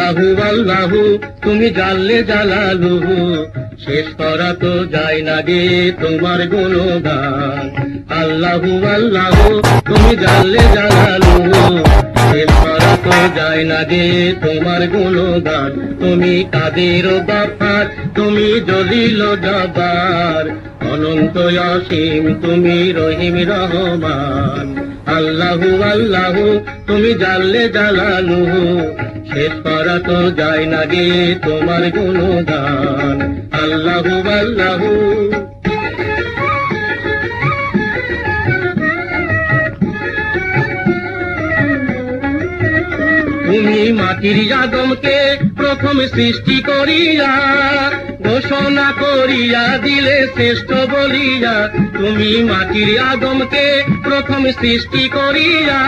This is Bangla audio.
আল্লাহু আল্লাহু তুমি জাল্লে জালালুহু, শেষ করা তো যায় না গে তোমার গুণগান। আল্লাহু আল্লাহু তুমি জাল্লে জালালুহু, শেষ করা তো যায় না গে তোমার গুণগান। তুমি কাদের গাফার, তুমি জলিল জব্বার, অনন্ত অসীম তুমি রহিম রহমান। আল্লাহু আল্লাহু তুমি জাল্লে জালালুহু, শেষ করা তো যায় না গে তোমার গুণগান। আল্লাহু আল্লাহু তুমি মাটির আদমকে প্রথম সৃষ্টি করিয়া, ঘোষণা করিয়া দিলে শ্রেষ্ঠ বলিয়া। তুমি মাটির আদমকে প্রথম সৃষ্টি করিয়া,